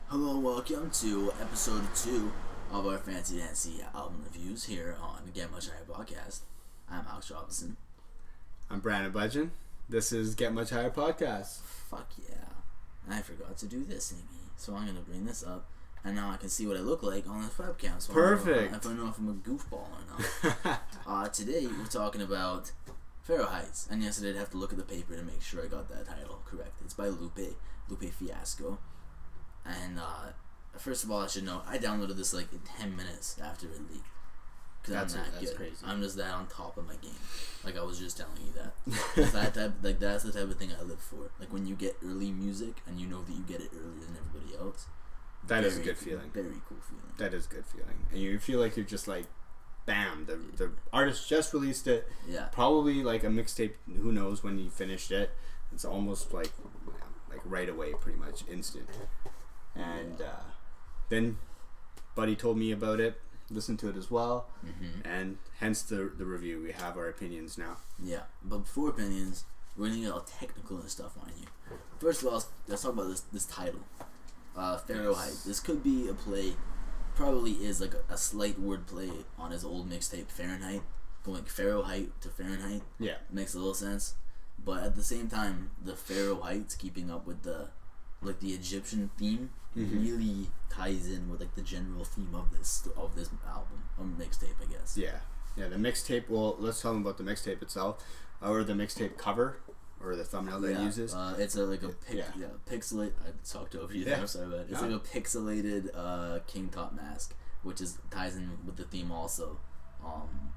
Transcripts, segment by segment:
Hello and welcome to episode 2 of our Fancy Dancy album reviews here on GetMuchHigherPodcasts. I'm Alex Robinson. I'm Brandon Budgeon. This is GetMuchHigherPodcasts. Fuck yeah. I forgot to do this thingy, so I'm going to bring this up, and now I can see what I look like on this webcam. So Perfect. I don't know if I'm a goofball or not. Today we're talking about FIASCOS, and yes, I did have to look at the paper to make sure I got that title correct. It's by LUPE Fiasco. And first of all, I should know I downloaded this like 10 minutes after it leaked. Cause that's good. Crazy. I'm just that on top of my game. Like I was just telling you that. That's the type of thing I live for. Like when you get early music and you know that you get it earlier than everybody else. That is a good feeling. Very cool feeling. That is a good feeling, and you feel like you're just like, bam, the artist just released it. Yeah. Probably like a mixtape. Who knows when he finished it? It's almost like right away, pretty much instant. And then Buddy told me about it, listened to it as well, and hence the review. We have our opinions now. Yeah, but before opinions, we're going to get all technical and stuff on you. First of all, let's talk about this title. PHAROAH. Yes. This could be a play, probably is like a slight word play on his old mixtape, Fahrenheit. Going like PHAROAH to Fahrenheit. Yeah. Makes a little sense. But at the same time, the PHAROAH keeping up with the Egyptian theme really ties in with like the general theme of this album or mixtape, I guess. Yeah, the mixtape. Well, let's tell them about the mixtape itself, or the mixtape cover, or the thumbnail that it uses. It's pixelate. I talked over you there. I'm sorry, but it's like a pixelated King Top mask, which ties in with the theme also,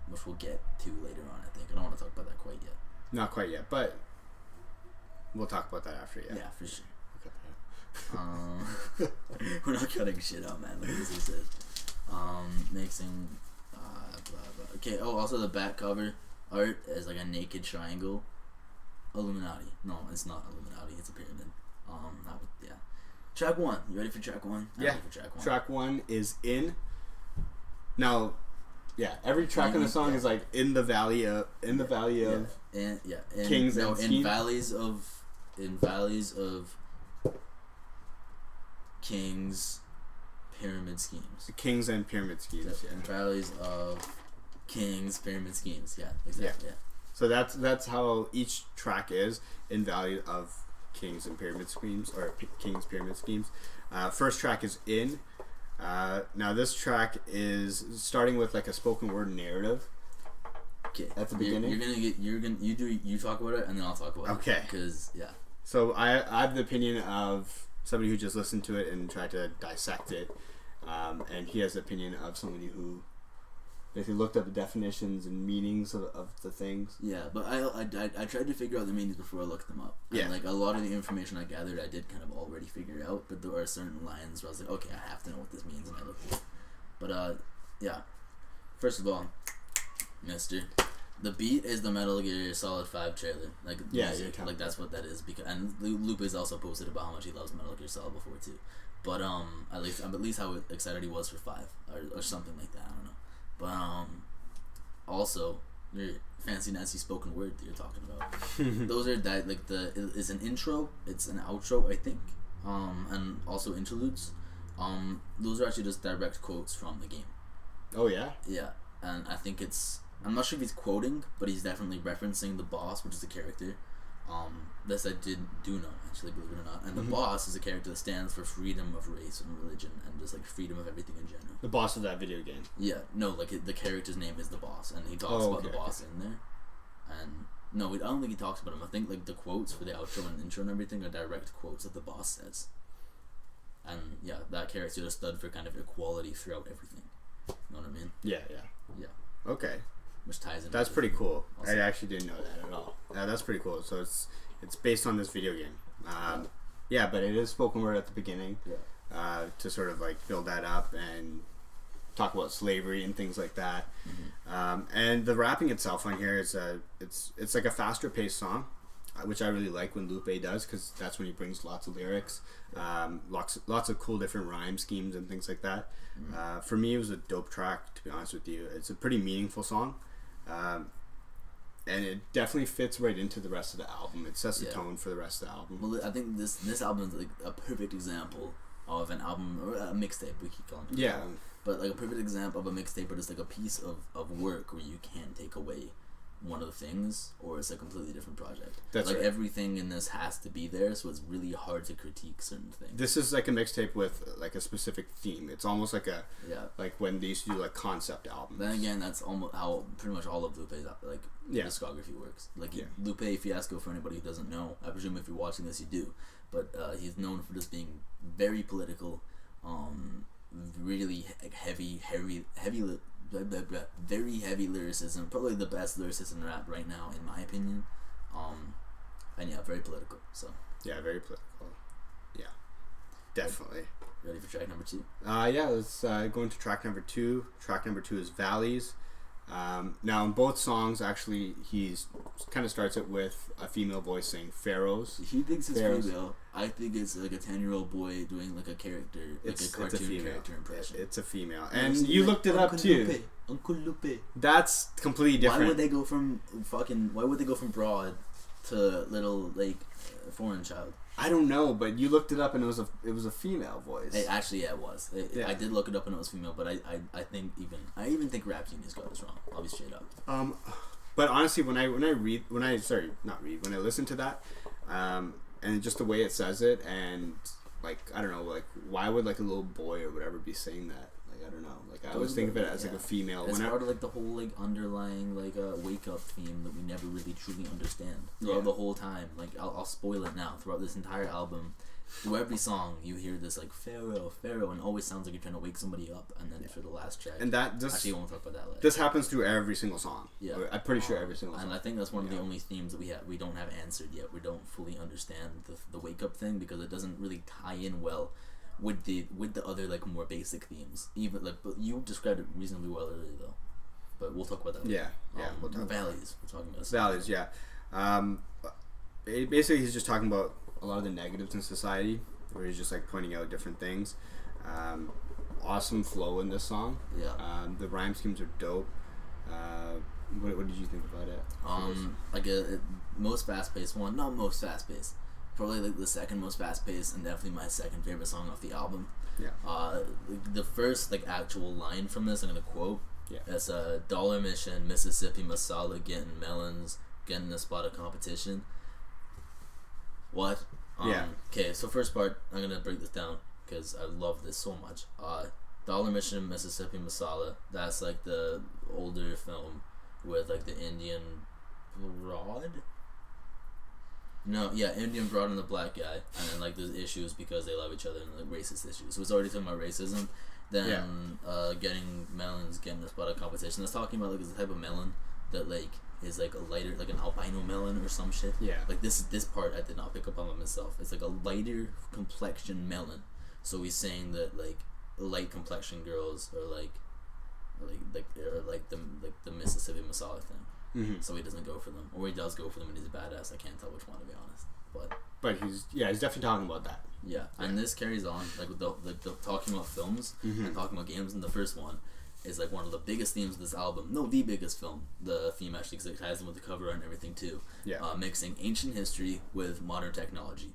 which we'll get to later on. I think I don't want to talk about that quite yet. Not quite yet, but we'll talk about that after. Yeah, for sure. We're not cutting shit out, man. Like this is it. Mixing. Blah, blah. Okay. Oh, also the back cover art is like a naked triangle. Illuminati. No, it's not Illuminati. It's a pyramid. Track 1. You ready for track 1? I'm ready for track 1. Track 1 is in. Now, every track in the song is like in the valley of kings and in valleys of Kings, pyramid schemes. Kings and pyramid schemes. And valleys of Kings, pyramid schemes. Yeah, exactly. Yeah. So that's how each track is in value of Kings and pyramid schemes, or Kings pyramid schemes. First track is in. Now this track is starting with like a spoken word narrative. Okay. At the beginning, you talk about it and then I'll talk about it. Okay. Because So I have the opinion of somebody who just listened to it and tried to dissect it, and he has the opinion of somebody who basically looked up the definitions and meanings of the things. Yeah, but I tried to figure out the meanings before I looked them up. And like a lot of the information I gathered, I did kind of already figure out, but there are certain lines where I was like, okay, I have to know what this means, and I looked it up. But first of all, Mister, the beat is the Metal Gear Solid 5 trailer. Like music, like that's what that is. Because and Lupe has also posted about how much he loves Metal Gear Solid before too. But at least how excited he was for 5 or something like that. I don't know. But also your fancy Nancy spoken word that you're talking about. Those are it's an intro, it's an outro, I think. And also interludes. Those are actually just direct quotes from the game. Oh yeah? Yeah. And I think I'm not sure if he's quoting, but he's definitely referencing the boss, which is the character. This I do know, actually, believe it or not. And the boss is a character that stands for freedom of race and religion and just like freedom of everything in general. The boss of that video game. Yeah, no, like the character's name is the boss, and he talks about the boss in there. And no, I don't think he talks about him. I think like the quotes for the outro and intro and everything are direct quotes that the boss says. And that character just stood for kind of equality throughout everything. You know what I mean? Yeah. Okay. Which ties in. That's pretty cool. Also. I actually didn't know that at all. That's pretty cool. So it's based on this video game. But it is spoken word at the beginning. Yeah. To sort of like build that up and talk about slavery and things like that. And the rapping itself on here is it's like a faster paced song, which I really like when Lupe does, because that's when he brings lots of lyrics, lots of cool different rhyme schemes and things like that. For me, it was a dope track, to be honest with you. It's a pretty meaningful song. And it definitely fits right into the rest of the album. It sets the tone for the rest of the album. Well, I think this album is like a perfect example of an album or a mixtape. We keep calling it. Yeah. But like a perfect example of a mixtape, but it's like a piece of work where you can't take away one of the things, or it's a completely different project. That's like right. Everything in this has to be there, so it's really hard to critique certain things. This is like a mixtape with like a specific theme. It's almost like like when they used to do like concept albums. Then again, that's almost how pretty much all of Lupe's like discography works. Like Lupe Fiasco, for anybody who doesn't know, I presume if you're watching this you do, but he's known for just being very political, really very heavy lyricism, probably the best lyricist in rap right now in my opinion, and very political. So very political. Definitely. Ready for track number 2? Let's go into track number 2. Track number 2 is Valleys. Now in both songs, actually, he's kind of starts it with a female voice saying "Pharaohs." He thinks it's female. I think it's like a 10-year-old boy doing like a character, like a cartoon character impression. It's a female, and you looked it up too. Uncle Lupe. That's completely different. Why would they go from broad to little like foreign child? I don't know, but you looked it up and it was a female voice. It was. I did look it up and it was female, but I think even think Rap Genius got this wrong. I'll be straight up. But honestly, when I listen to that, and just the way it says it, and like I don't know, like why would like a little boy or whatever be saying that? Like I don't know. Like I always think of it as like a female. It's part of like the whole like underlying like wake up theme that we never really truly understand throughout the whole time. Like I'll spoil it now. Throughout this entire album, through every song, you hear this like Pharaoh, and it always sounds like you're trying to wake somebody up. And then for the last track, and that just actually, I won't talk about that later. This happens through every single song. Yeah, I'm pretty sure every single song. And I think that's one of the only themes that we don't have answered yet. We don't fully understand the wake up thing because it doesn't really tie in well with the other like more basic themes. Even like, but you described it reasonably well earlier though. But we'll talk about that later. We'll talk Valleys. We're talking about Valleys. Yeah. Basically, he's just talking about a lot of the negatives in society, where he's just like pointing out different things. Awesome flow in this song. Yeah. The rhyme schemes are dope. What did you think about it? Like a most fast paced one. Not most fast paced. Probably like the second most fast paced, and definitely my second favorite song off the album. Yeah. The first like actual line from this, I'm gonna quote. Yeah. It's a dollar mission, Mississippi masala, getting melons, getting a spot of competition. What? Okay, so first part, I'm gonna break this down because I love this so much. Dollar Mission, Mississippi Masala. That's like the older film with like the Indian broad. No, yeah, Indian broad and the black guy, and then like there's issues because they love each other and like racist issues. So it's already talking about racism. Then getting melons, getting a spot of competition. That's talking about like the type of melon that like is like a lighter, like an albino melon or some shit. Yeah. Like this part I did not pick up on myself. It's like a lighter complexion melon. So he's saying that like light complexion girls are like the Mississippi Masala thing. Mm-hmm. So he doesn't go for them, or he does go for them and he's a badass. I can't tell which one to be honest. But he's definitely talking about that. Yeah, and this carries on like with the talking about films and talking about games. And the first one is like one of the biggest themes of this album. No, the biggest film. The theme actually, because it ties in with the cover and everything too. Yeah. Mixing ancient history with modern technology.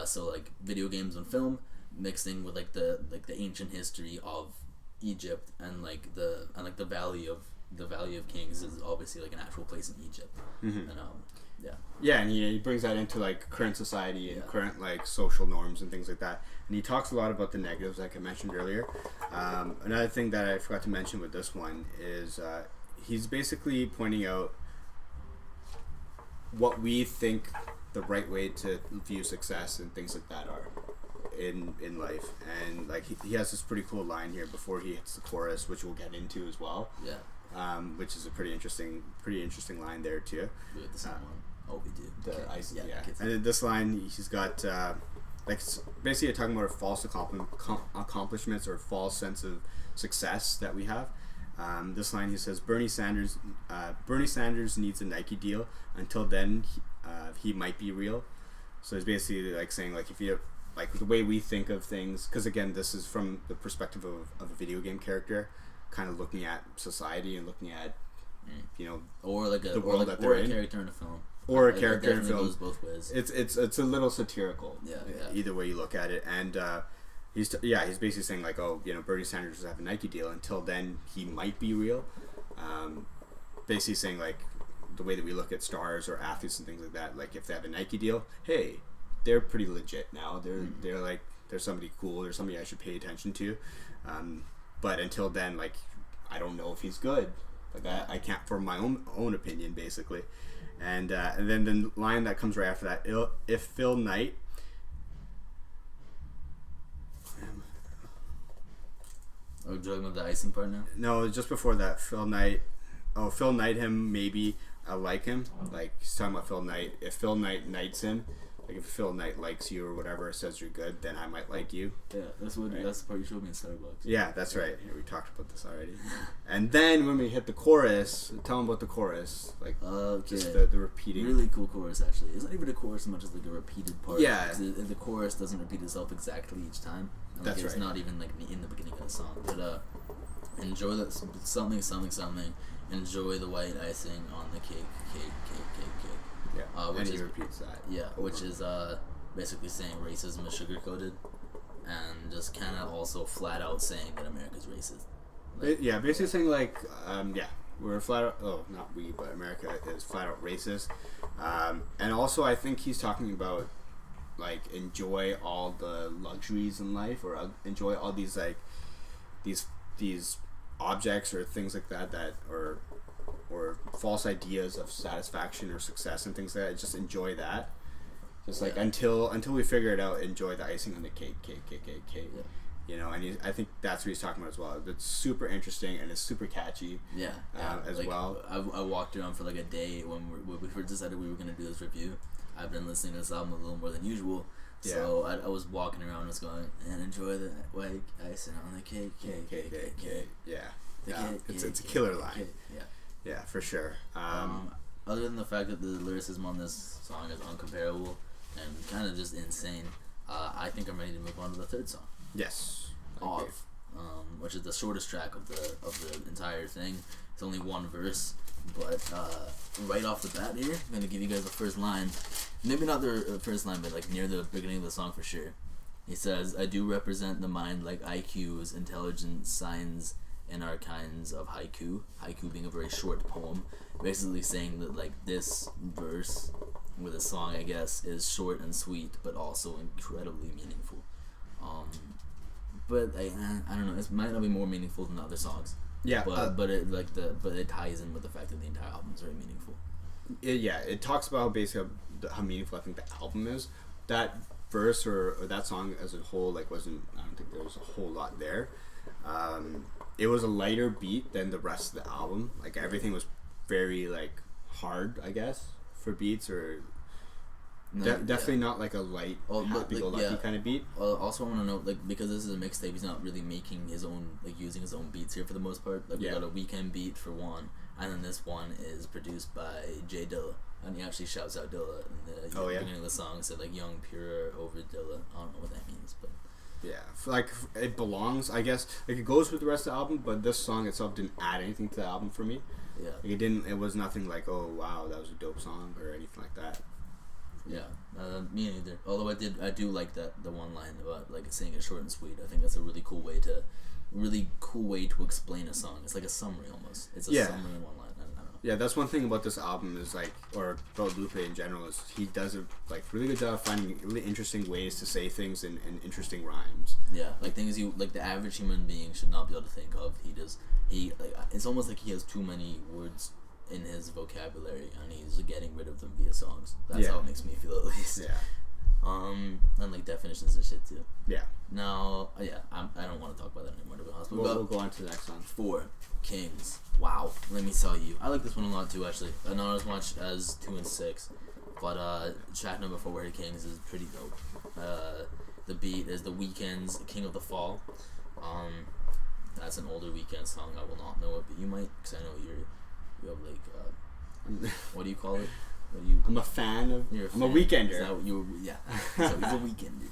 So like video games and film mixing with like the ancient history of Egypt and the Valley of Kings is obviously like an actual place in Egypt. Mm-hmm. And and he brings that into like current society and current like social norms and things like that. And he talks a lot about the negatives, like I mentioned earlier. Another thing that I forgot to mention with this one is he's basically pointing out what we think the right way to view success and things like that are in life. And like he has this pretty cool line here before he hits the chorus, which we'll get into as well. Yeah. Which is a pretty interesting line there too. We have the same one. Oh, we do. And in this line, he's got like basically talking about false accomplishments or false sense of success that we have. This line, he says, Bernie Sanders needs a Nike deal. Until then, he might be real. So it's basically like saying like if you like the way we think of things, because again, this is from the perspective of a video game character, kind of looking at society and looking at or like the world that they're in. A character in a film. Or a character in a film. Goes both ways. It's a little satirical. Yeah. Either way you look at it, and He's basically saying like, oh, Bernie Sanders doesn't have a Nike deal. Until then, he might be real. Basically saying like the way that we look at stars or athletes and things like that. Like if they have a Nike deal, hey, they're pretty legit now. They're like they're somebody cool. They're somebody I should pay attention to. But until then, like I don't know if he's good. Like I can't form my own opinion basically. And then the line that comes right after that, if Phil Knight. Are we talking about the icing part now? No, just before that, Phil Knight. Oh, Phil Knight him, maybe I like him. Like, he's talking about Phil Knight. If Phil Knight knights him, like if Phil Knight likes you or whatever, says you're good, then I might like you. Yeah, that's the part you showed me in Starbucks. Yeah, that's right. Here, we talked about this already. And then when we hit the chorus, tell them about the chorus. Like, just the repeating. Really cool chorus, actually. It's not even a chorus as much as like a repeated part. Yeah. The chorus doesn't repeat itself exactly each time. And, that's it's right. not even like in the beginning of the song. But enjoy that something. Enjoy the white icing on the cake. Yeah, and he repeats that. Yeah, which is basically saying racism is sugar-coated, and just kind of also flat out saying that America's racist. Like, basically saying like, we're flat out. Oh, not we, but America is flat out racist. And also, I think he's talking about like enjoy all the luxuries in life, or enjoy all these like these objects or things like that or false ideas of satisfaction or success and things like that. Just enjoy that. Just like until we figure it out, enjoy the icing on the cake. Yeah. And I think that's what he's talking about as well. It's super interesting and it's super catchy. Yeah. As well. I walked around for like a day when we first decided we were going to do this review. I've been listening to this album a little more than usual. Yeah. So I was walking around just going, and enjoy the white icing on the cake. Yeah. Cake, it's a killer line. Cake. Yeah. Yeah, for sure. Other than the fact that the lyricism on this song is uncomparable and kind of just insane, I think I'm ready to move on to the third song. Yes. Off, which is the shortest track of the entire thing. It's only one verse, but right off the bat here, I'm gonna give you guys the first line. Maybe not the first line, but like near the beginning of the song for sure. He says, "I do represent the mind like IQs, intelligent signs, and our kinds of haiku." Haiku being a very short poem, basically saying that like this verse with a song, I guess, is short and sweet, but also incredibly meaningful. But I don't know. It might not be more meaningful than the other songs. Yeah, but it ties in with the fact that the entire album is very meaningful. It talks about basically how meaningful I think the album is. That verse or that song as a whole, like, wasn't. I don't think there was a whole lot there. It was a lighter beat than the rest of the album. Like everything was very like hard, I guess, for beats or. Definitely not like a light, happy-go-lucky kind of beat. Also, I want to note, like, because this is a mixtape, he's not really making his own, like, using his own beats here for the most part. Like, we got a Weekend beat for one, and then this one is produced by Jay Dilla, and he actually shouts out Dilla in the beginning of the song, said like "young, pure, over Dilla." I don't know what that means, but yeah, like it belongs, I guess. Like it goes with the rest of the album, but this song itself didn't add anything to the album for me. Yeah, like it didn't. It was nothing like, oh wow, that was a dope song or anything like that. Yeah, me neither. Although I do like the one line about like saying it short and sweet. I think that's a really cool way to explain a song. It's like a summary almost. It's a summary in one line. I don't know. Yeah, that's one thing about this album is like, or about Lupe in general, is he does a like really good job of finding really interesting ways to say things in interesting rhymes. Yeah, like things you like the average human being should not be able to think of. He like it's almost like he has too many words in his vocabulary and he's getting rid of them via songs. That's how it makes me feel, at least. Yeah. And like definitions and shit too. Yeah. Now, I don't want to talk about that anymore, to be honest. We'll go on to the next song. 4 Kings. Wow. Let me tell you, I like this one a lot too. Actually, not as much as 2 and 6, but track number 4, Kings, is pretty dope. The beat is The Weeknd's "King of the Fall." That's an older Weeknd song. I will not know it, but you might, because I know you have like what do you call it? I'm a fan of. I'm a weekender. Is that what you? Yeah. So he's a weekender.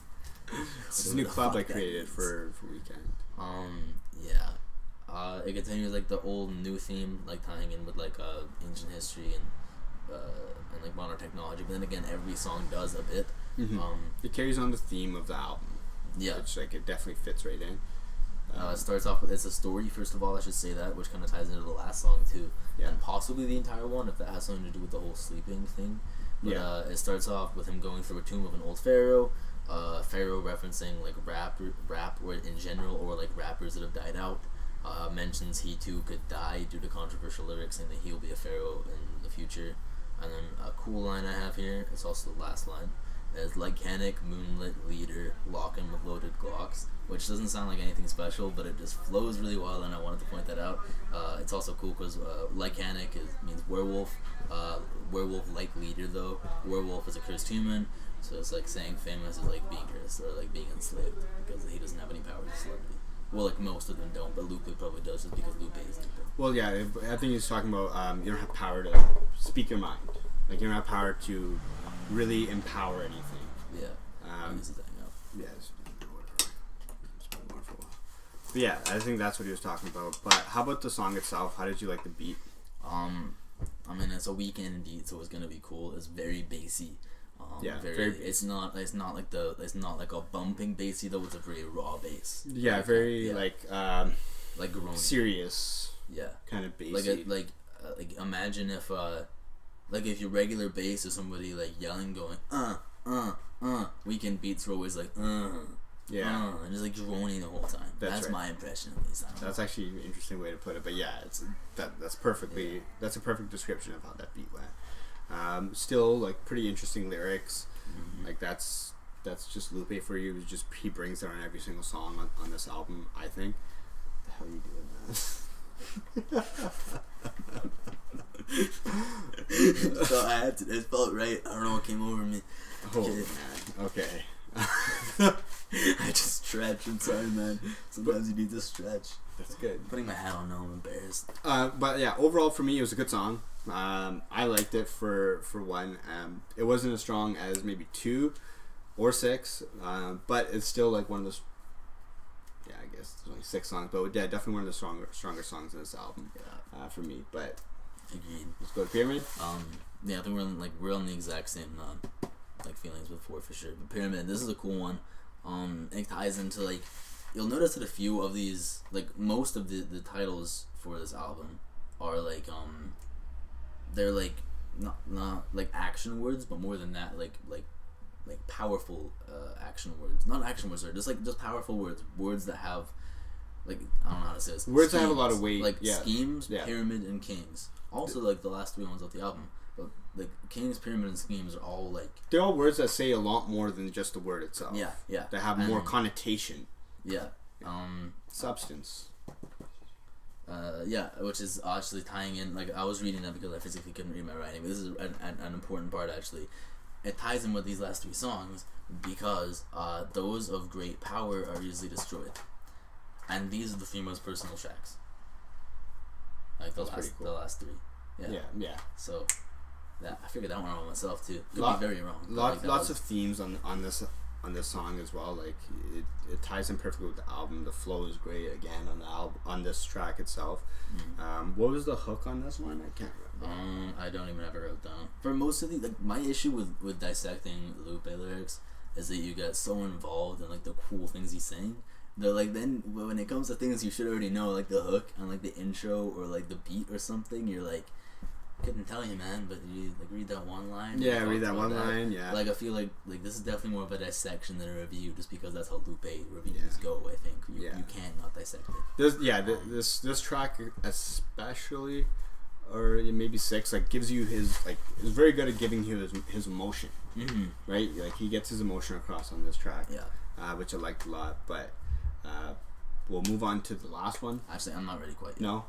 This is a new club I created for Weekend. Yeah. It continues like the old new theme, like tying in with like ancient history and like modern technology. But then again, every song does a bit. Mm-hmm. It carries on the theme of the album. Yeah. Which, like, it definitely fits right in. It starts off with, it's a story, first of all, I should say that, which kind of ties into the last song, too. Yeah. And possibly the entire one, if that has something to do with the whole sleeping thing. But, it starts off with him going through a tomb of an old pharaoh. Pharaoh referencing, like, rap or in general, or, like, rappers that have died out. Mentions he, too, could die due to controversial lyrics, saying that he'll be a pharaoh in the future. And then a cool line I have here, it's also the last line, is Lycanic, moonlit leader, locking with loaded Glocks, which doesn't sound like anything special, but it just flows really well, and I wanted to point that out. It's also cool because Lycanic means werewolf, werewolf-like leader, though. Werewolf is a cursed human, so it's like saying famous is like being cursed, or like being enslaved, because he doesn't have any power to celebrity. Well, like, most of them don't, but LUPE probably does, just because LUPE is like that. Well, yeah, I think he's talking about you don't have power to speak your mind. Like, you don't have power to really empower anything. Yeah. Yes. But yeah, I think that's what he was talking about. But how about the song itself? How did you like the beat? I mean, it's a weekend beat, so it's gonna be cool. It's very bassy. It's not like a bumping bassy though. It's a very raw bass. Yeah, like groaning. Serious. Yeah. Kind of bassy. Like imagine if if your regular bass is somebody like yelling, going weekend beats are always like yeah, and just like droning the whole time. That's right. My impression of these songs. That's actually an interesting way to put it, but yeah, that's a perfect description of how that beat went. Still, like, pretty interesting lyrics. Mm-hmm. Like, that's just Lupe for you. He brings it on every single song on this album, I think. What the hell are you doing, man? So it felt right. I don't know what came over me. Oh, man. Okay. I just stretch. I'm sorry, man. Sometimes you need to stretch. That's good. I'm putting my hat on now. I'm embarrassed. But yeah, overall for me, it was a good song. I liked it for one. It wasn't as strong as maybe 2 or 6, but it's still like one of those. Yeah, I guess there's only 6 songs, but yeah, definitely one of the stronger songs in this album. Yeah. For me, but agreed. Let's go to Pyramid. Yeah, I think we're on the exact same feelings with 4 for sure. But Pyramid, this is a cool one. It ties into, like, you'll notice that a few of these, like, most of the titles for this album are like they're like not like action words, but more than that, like powerful action words. Not action words, just powerful words that have, like, I don't know how to say this. Words that have a lot of weight. Like schemes, pyramid, and kings. Also, like, the last 3 ones of the album. But, like, kings, pyramid, and schemes are all, like, they're all words that say a lot more than just the word itself. Yeah. That have more connotation. Yeah. Substance. Which is actually tying in, like, I was reading that because I physically couldn't read my writing, but this is an important part, actually. It ties in with these last 3 songs because those of great power are easily destroyed. And these are the 3 most personal tracks. Like, the last 3. Yeah. So, I figured that one out myself, too. Could be very wrong. Lots of themes on this song as well. Like, it ties in perfectly with the album. The flow is great again on the album, on this track itself. What was the hook on this one? I can't remember. I don't even have it wrote down. For most of the, like, my issue with dissecting Lupe lyrics is that you get so involved in, like, the cool things he's saying. They're like, then when it comes to things you should already know, like the hook and like the intro or like the beat or something, you're like, couldn't tell you, man, but you like read that one line. Yeah, read that one line. Yeah. Like, I feel like this is definitely more of a dissection than a review, just because that's how Lupe reviews go. I think you can't not dissect it. This track especially, or maybe 6, like, gives you his, like, is very good at giving you his emotion. Mm-hmm. Right, like, he gets his emotion across on this track. Yeah. Which I liked a lot, but. We'll move on to the last one. Actually, I'm not ready quite yet. No?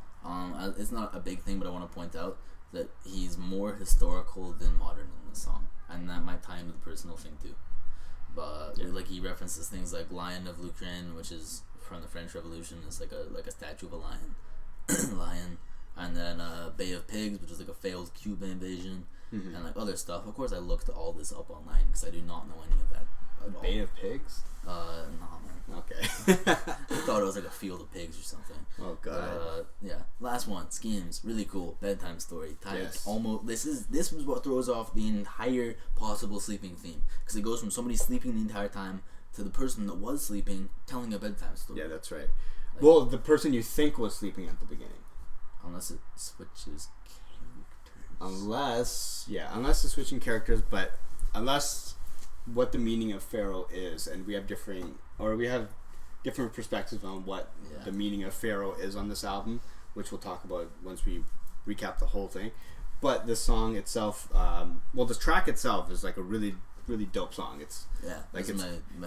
It's not a big thing, but I want to point out that he's more historical than modern in this song. And that might tie into the personal thing, too. But, like, he references things like Lion of Lucerne, which is from the French Revolution. It's like a statue of a lion. And then Bay of Pigs, which is like a failed Cuban invasion. Mm-hmm. And, like, other stuff. Of course, I looked all this up online, because I do not know any of that at all. Bay of Pigs? No, man. Okay. I thought it was like a field of pigs or something. Oh god. Last one, Schemes. Really cool. Bedtime story. Almost. This was what throws off the entire possible sleeping theme, because it goes from somebody sleeping the entire time to the person that was sleeping telling a bedtime story. Yeah, that's right. Like, well, the person you think was sleeping at the beginning. Unless it switches characters. Unless it's switching characters, but unless what the meaning of Pharaoh is, and we have different perspectives on what the meaning of Pharaoh is on this album, which we'll talk about once we recap the whole thing. But the song itself, the track itself is like a really, really dope song. It's like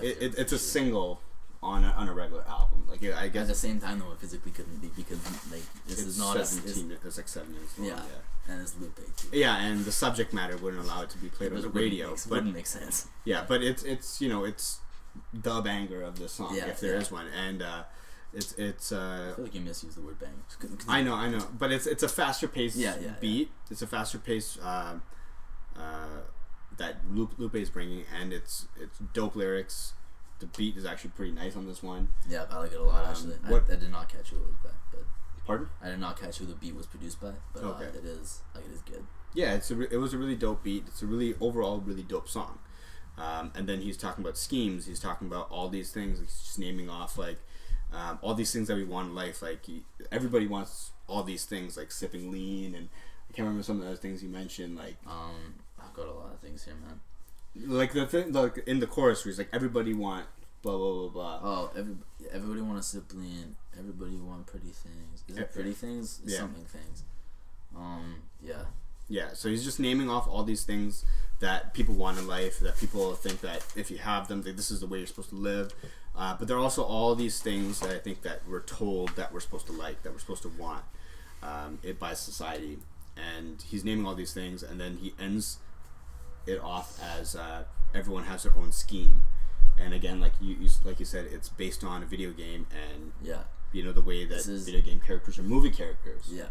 it's a single on a regular album. Like I guess at the same time though, it physically couldn't be because like it's not 17. It's like 7 minutes long. Yeah. And it's LUPE too. Yeah, and the subject matter wouldn't allow it to be played on the radio. Wouldn't make sense. Yeah, but it's it's the banger of this song if there is one, and it's I feel like you misused the word bang. I know, but it's a faster paced beat. Yeah. It's a faster pace that LUPE is bringing, and it's dope lyrics. The beat is actually pretty nice on this one. Yeah, I like it a lot actually. I did not catch who it was by, but pardon? I did not catch who the beat was produced by, but it is good. Yeah, it was a really dope beat. It's a really overall really dope song. And then he's talking about schemes. He's talking about all these things. He's just naming off like all these things that we want in life. Like everybody wants all these things, like sipping lean, and I can't remember some of the other things he mentioned. Like I've got a lot of things here, man. Like the thing, like in the chorus, where he's like, everybody want blah blah blah blah. Oh, everybody want to sip lean. Everybody want pretty things. Is it pretty things? It's something things. Yeah. Yeah. So he's just naming off all these things that people want in life, that people think that if you have them, that this is the way you're supposed to live. But there are also all these things that I think that we're told that we're supposed to like, that we're supposed to want it by society. And he's naming all these things, and then he ends it off as everyone has their own scheme. And again, like you said, it's based on a video game, and the way that video game characters are movie characters. Yeah,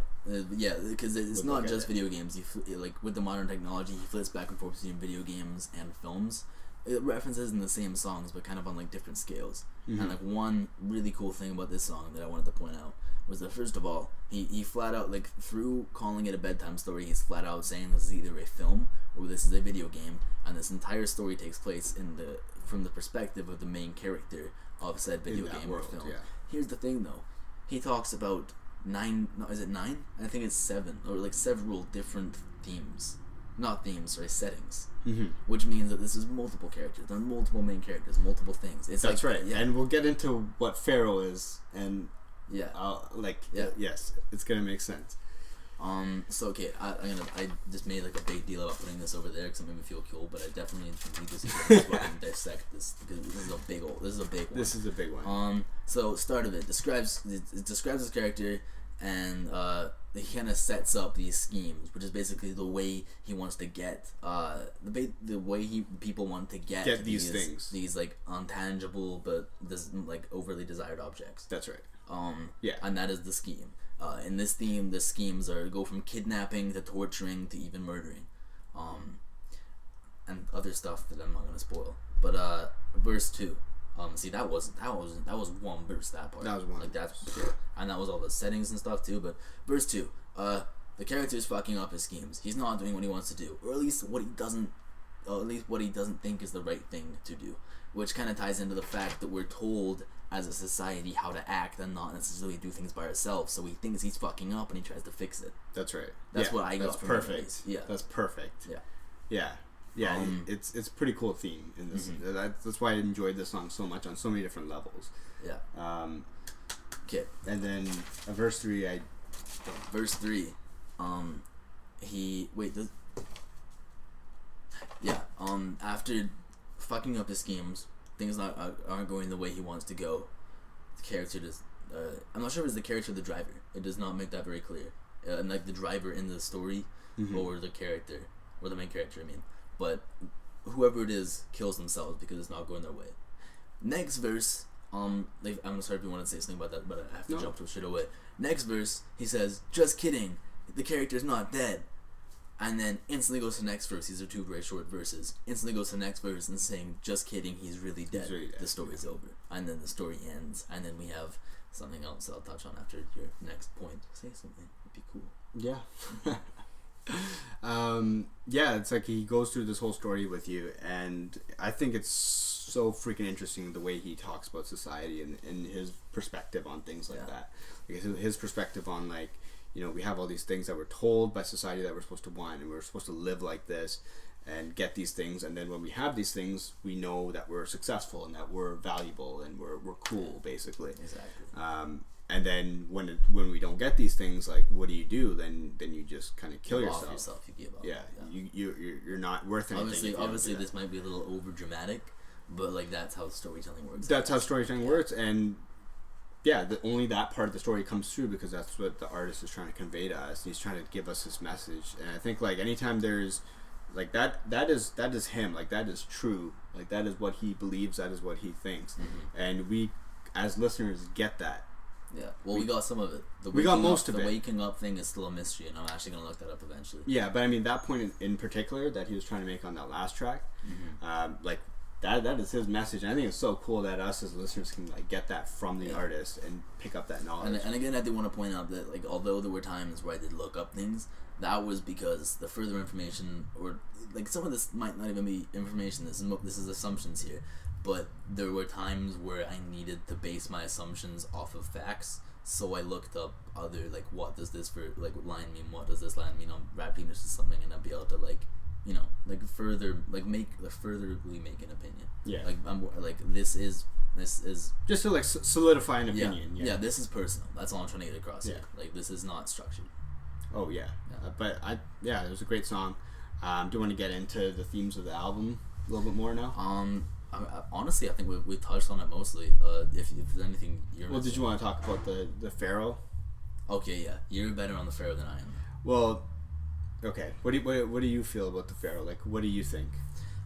because it's not just video games. Like with the modern technology, he flips back and forth between video games and films. It references in the same songs, but kind of on like different scales. Mm-hmm. And like one really cool thing about this song that I wanted to point out was that first of all, he flat out, like through calling it a bedtime story, he's flat out saying this is either a film or this is a video game, and this entire story takes place from the perspective of the main character of said video game or film. Yeah. Here's the thing though, he talks about 9? Is it 9? I think it's 7, or like several different themes. Not themes, sorry, settings. Mm-hmm. Which means that this is multiple characters. There are multiple main characters, multiple things. That's right. Yeah. And we'll get into what Pharaoh is, and yes, it's gonna make sense. So okay, I just made like a big deal about putting this over there because it made me feel cool, but I definitely need this to dissect this because this is a big one. This is a big one. So start of it describes his character, and he kind of sets up these schemes, which is basically the way he wants to get the way people want to get these things, these like untangible but this like overly desired objects. That's right. And that is the scheme. In this theme, the schemes go from kidnapping to torturing to even murdering, and other stuff that I'm not gonna spoil. But verse 2, see that was one verse, that part. That was one. Like that's and that was all the settings and stuff too. But verse 2, the character is fucking up his schemes. He's not doing what he wants to do, or at least what he doesn't think is the right thing to do, which kind of ties into the fact that we're told as a society how to act and not necessarily do things by ourselves. So he thinks he's fucking up and he tries to fix it. That's right. That's what I got from perfect. Yeah, that's perfect. Yeah. It's a pretty cool theme in this. Mm-hmm. That's why I enjoyed this song so much on so many different levels. Yeah. Okay. And then verse 3, Verse 3, after fucking up his schemes, things aren't going the way he wants to go. The character just, I'm not sure if it's the character or the driver. It does not make that very clear. And like the driver in the story, mm-hmm. or the character, or the main character, I mean. But whoever it is kills themselves because it's not going their way. Next verse, I'm sorry if you want to say something about that, but I have to jump to shit away. Next verse, he says, "Just kidding, the character's not dead." And then instantly goes to the next verse. These are 2 very short verses. Instantly goes to the next verse and saying, "Just kidding, he's really dead. The story's over." And then the story ends. And then we have something else that I'll touch on after your next point. Say something. It'd be cool. Yeah. Yeah, it's like he goes through this whole story with you, and I think it's so freaking interesting the way he talks about society and his perspective on things like that. Because his perspective on, like, you know, we have all these things that we're told by society that we're supposed to want, and we're supposed to live like this and get these things, and then when we have these things, we know that we're successful and that we're valuable and we're cool, basically. Exactly. And then when we don't get these things, like, what do? Then you just kind of kill yourself. You give up. Yeah. You're not worth anything. Obviously, this might be a little over dramatic, but like that's how storytelling works. That's how storytelling works, and yeah, only that part of the story comes through because that's what the artist is trying to convey to us. He's trying to give us this message, and I think, like, anytime there's like that is him. Like, that is true. Like, that is what he believes. That is what he thinks, and we as listeners get that. Yeah, well, we got some of it. We got most of it. The waking up thing is still a mystery, and I'm actually going to look that up eventually. Yeah, but I mean, that point in particular that he was trying to make on that last track, like, that is his message. And I think it's so cool that us as listeners can, like, get that from the artist and pick up that knowledge. And again, I do want to point out that, like, although there were times where I did look up things, that was because the further information, or, like, some of this might not even be information, this is assumptions here, but there were times where I needed to base my assumptions off of facts, so I looked up other, like, what does this line mean, what does this line mean on rap English or something, and I'd be able to, like, you know, like, furtherly make an opinion. Yeah. Like, I'm like, this is just to, like, solidify an opinion. Yeah, this is personal. That's all I'm trying to get across here. Like, this is not structured. Oh yeah. But it was a great song. Do you want to get into the themes of the album a little bit more now? Honestly, I think we touched on it mostly. If there's anything you're did you want to talk about the PHAROAH? Okay, yeah, you're better on the PHAROAH than I am. Well, okay. What do you feel about the PHAROAH? Like, what do you think?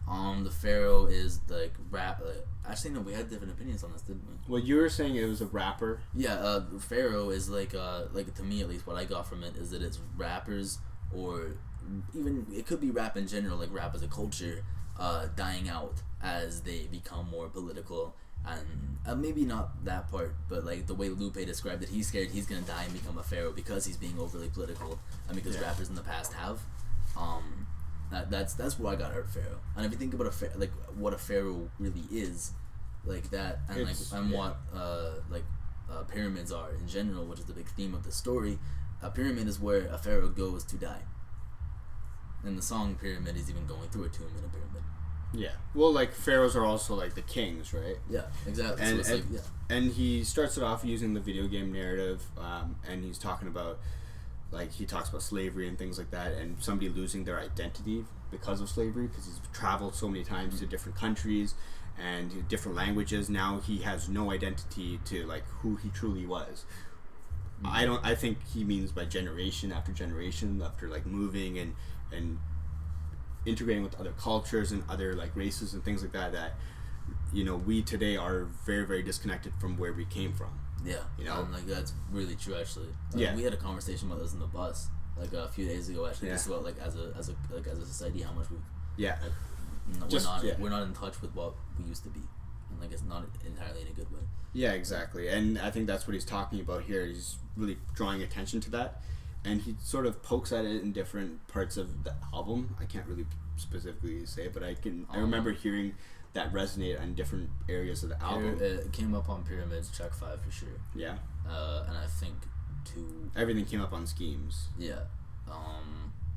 The PHAROAH is like rap. Actually, no, we had different opinions on this, didn't we? Well, you were saying it was a rapper. Yeah, PHAROAH is like to me at least, what I got from it is that it's rappers, or even it could be rap in general, like rap as a culture, dying out as they become more political, and maybe not that part, but like the way Lupe described it, he's scared he's gonna die and become a pharaoh because he's being overly political, and because rappers in the past have. That's what I got out of pharaoh. And if you think about like what a pharaoh really is, like that, and what pyramids are in general, which is the big theme of the story. A pyramid is where a pharaoh goes to die. And the song Pyramid is even going through a tomb in a pyramid. Yeah. Well, like, pharaohs are also, like, the kings, right? Yeah, exactly. And, so and he starts it off using the video game narrative, and he's talking about, like, he talks about slavery and things like that, and somebody losing their identity because of slavery, because he's traveled so many times to different countries and different languages. Now he has no identity to, like, who he truly was. I think he means by generation after generation, after, like, moving and integrating with other cultures and other, like, races and things like that, you know, we today are very, very disconnected from where we came from. Yeah, you know, like, that's really true, actually. Yeah, we had a conversation about this in the bus like a few days ago, actually, just about, like, as a society, how much we're not in touch with what we used to be, and, like, it's not entirely in a good way. Yeah, exactly. And I think that's what he's talking about here. He's really drawing attention to that, and he sort of pokes at it in different parts of the album. I can't really specifically say, but I remember hearing that resonate on different areas of the album. It came up on Pyramids, track 5 for sure. Yeah. And I think 2. Everything came up on Schemes. Yeah.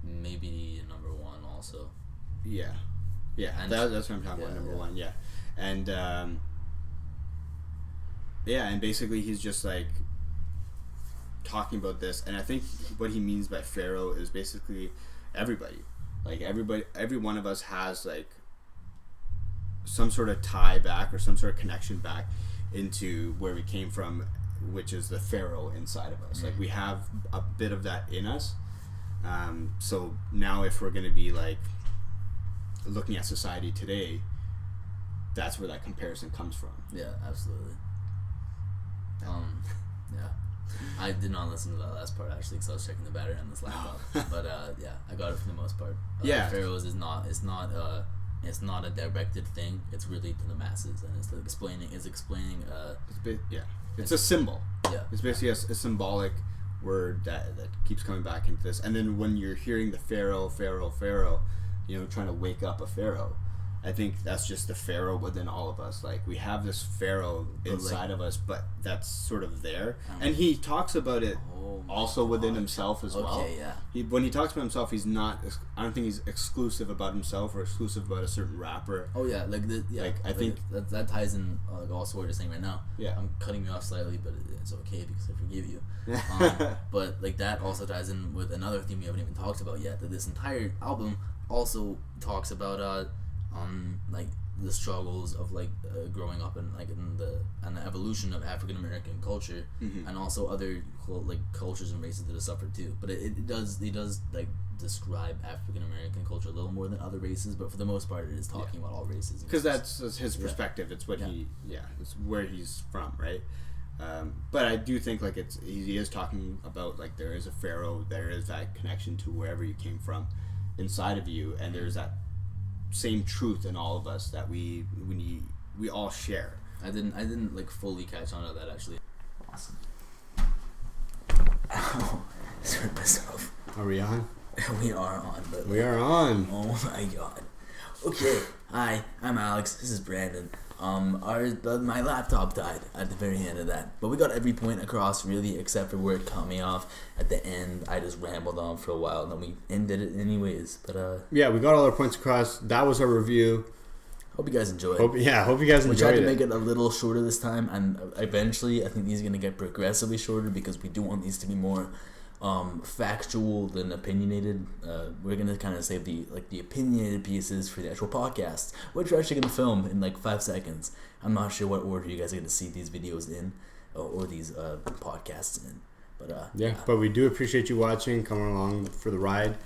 Maybe number 1 also. Yeah. Yeah. And that's what I'm talking about. Number 1. Yeah. And and basically he's just, like, talking about this, and I think what he means by pharaoh is basically everybody. Like, every one of us has, like, some sort of tie back or some sort of connection back into where we came from, which is the pharaoh inside of us. Like, we have a bit of that in us. So now if we're going to be, like, looking at society today, that's where that comparison comes from. Yeah, absolutely. Yeah. I did not listen to that last part, actually, because I was checking the battery on this laptop. But I got it for the most part. Pharaohs is not a directed thing. It's really to the masses, and it's explaining. It's a symbol. Yeah, it's basically a symbolic word that keeps coming back into this. And then when you're hearing the Pharaoh, trying to wake up a Pharaoh, I think that's just the Pharaoh within all of us. Like, we have this Pharaoh inside of us, but that's sort of there. And he talks about it also within himself as well. Yeah. When he talks about himself, he's not. I don't think he's exclusive about himself or exclusive about a certain rapper. Oh yeah, I think that ties in also what you're saying right now. Yeah, I'm cutting you off slightly, but it's okay because I forgive you. But that also ties in with another theme we haven't even talked about yet. That this entire album also talks about the struggles of growing up and the evolution of African American culture, and also other cultures and races that have suffered too. But he does describe African American culture a little more than other races, but for the most part it is talking about all races because that's his perspective. It's what it's where he's from, right? But I do think he is talking about there is a Pharaoh, there is that connection to wherever you came from inside of you, and there's that same truth in all of us that we all share. I didn't fully catch on to that actually. Awesome. Ow. I hurt myself. Are we on? We are on. But we are on. Oh my god. Okay. Hi, I'm Alex. This is Brandon. My laptop died at the very end of that, but we got every point across really, except for where it cut me off at the end. I just rambled on for a while, and then we ended it anyways. But yeah, we got all our points across. That was our review. Hope you guys enjoyed. Hope you guys enjoyed it. We tried to make it a little shorter this time, and eventually, I think these are gonna get progressively shorter because we do want these to be more factual than opinionated. We're gonna kind of save the opinionated pieces for the actual podcast, which we're actually gonna film in 5 seconds. I'm not sure what order you guys are gonna see these videos in or these podcasts in, but but we do appreciate you watching, coming along for the ride,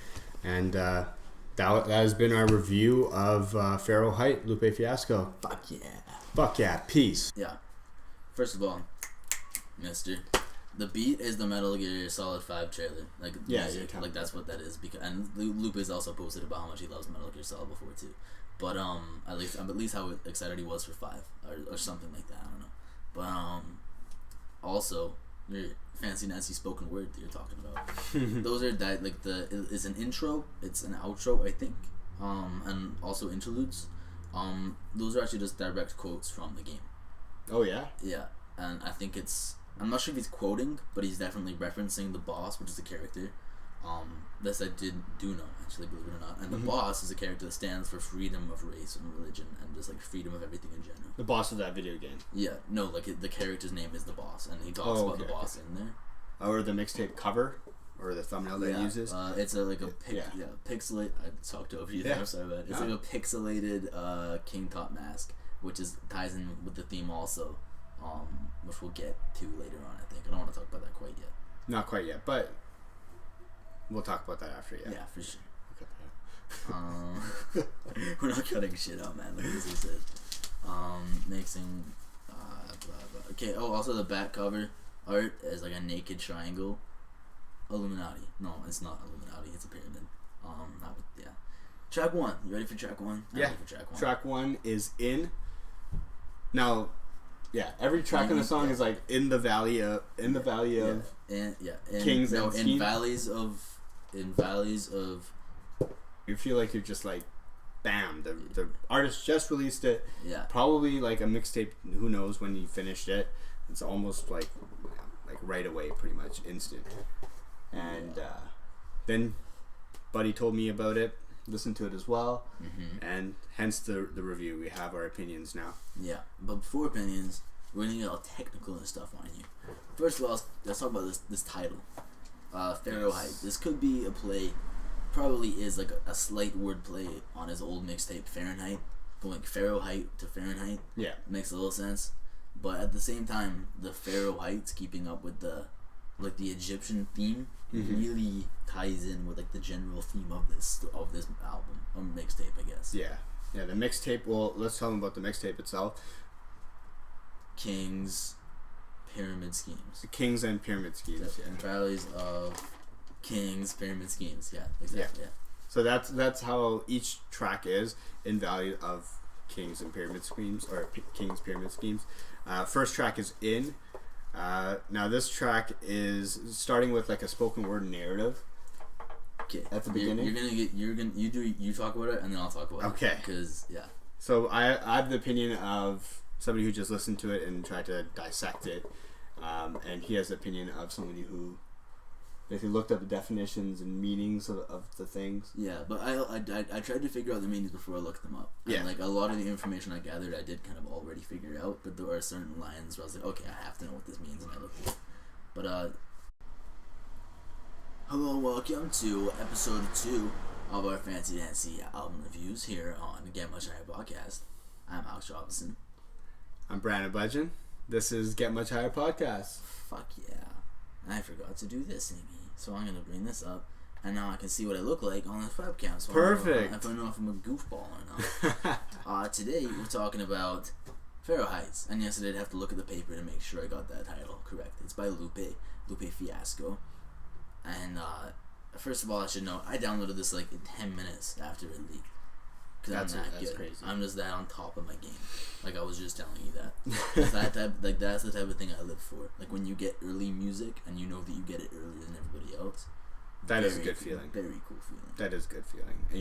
and that has been our review of Pharaoh Height, Lupe Fiasco. Fuck yeah, peace. Yeah, first of all, mister, the beat is the Metal Gear Solid 5 trailer. Music, that's what that is. And Lupe has also posted about how much he loves Metal Gear Solid before too. But at least how excited he was for 5 or something like that. I don't know. But also your fancy Nancy spoken word that you're talking about. Those are is an intro. It's an outro, I think. And also interludes. Those are actually just direct quotes from the game. Oh yeah. Yeah, and I think I'm not sure if he's quoting, but he's definitely referencing the boss, which is the character. This I do know, actually, believe it or not. And the boss is a character that stands for freedom of race and religion and just freedom of everything in general. The boss of that video game. Yeah, no, the character's name is the boss, and he talks about the boss in there. Or the mixtape cover, or the thumbnail that he uses. It's pixelate. I talked over you there. I'm sorry, but it's a pixelated King Tut mask, which ties in with the theme also. Which we'll get to later on, I think. I don't want to talk about that quite yet. Not quite yet, but we'll talk about that after, yeah. Yeah, for sure. We're not cutting shit out, man. Like this he said. Mixing, blah, blah. Okay, also the back cover art is a naked triangle. Illuminati. No, it's not Illuminati. It's a pyramid. Track 1. You ready for track 1? Yeah. Ready for track 1. Track 1 is in. Now... Yeah, every track in the song is in the valley of kings and in valleys of. You feel like you're just bam. The artist just released it. Yeah. Probably a mixtape. Who knows when he finished it? It's almost right away, pretty much instant. And then, Buddy told me about it. Listened to it as well, and hence the review. We have our opinions now. Yeah, but before opinions, we're gonna get all technical and stuff on you. First of all, let's talk about this title, Pharaoh Height. This could be a play, probably is a slight word play on his old mixtape Fahrenheit, going Pharaoh Height to Fahrenheit. Yeah, makes a little sense, but at the same time, the Pharaoh Heights keeping up with the Egyptian theme really ties in with the general theme of this album or mixtape, I guess. Yeah, the mixtape. Well, let's tell them about the mixtape itself. Kings, pyramid schemes. Kings and pyramid schemes. And valleys of kings, pyramid schemes. Yeah, exactly. Yeah. So that's how each track is in value of kings and pyramid schemes, or kings pyramid schemes. First track is in. Now this track is starting with like a spoken word narrative. Okay. At the beginning, you talk about it and then I'll talk about it. Okay. Because So I have the opinion of somebody who just listened to it and tried to dissect it, and he has the opinion of somebody who basically looked up the definitions and meanings of the things. Yeah, but I tried to figure out the meanings before I looked them up. Yeah. And like a lot of the information I gathered, I did kind of already figure out, but there are certain lines where I was like, okay, I have to know what this means, and I looked it up. But hello, welcome to episode 2 of our Fancy Dancy album reviews here on Get Much Higher Podcast. I'm Alex Robinson. I'm Brandon Budgeon. This is Get Much Higher Podcasts. Fuck yeah. I forgot to do this thingy. So I'm going to bring this up, and now I can see what I look like on this webcam. So Perfect. I don't know if I'm a goofball or not. Today we're talking about FIASCOS. And yes, I did have to look at the paper to make sure I got that title correct. It's by LUPE Fiasco. And first of all, I should note, I downloaded this like 10 minutes after it leaked. Because I'm that good. Crazy. I'm just that on top of my game. Like I was just telling you that. That's the type of thing I live for. Like when you get early music and you know that you get it earlier than everybody else. That is a good feeling. Very cool feeling. That is a good feeling. And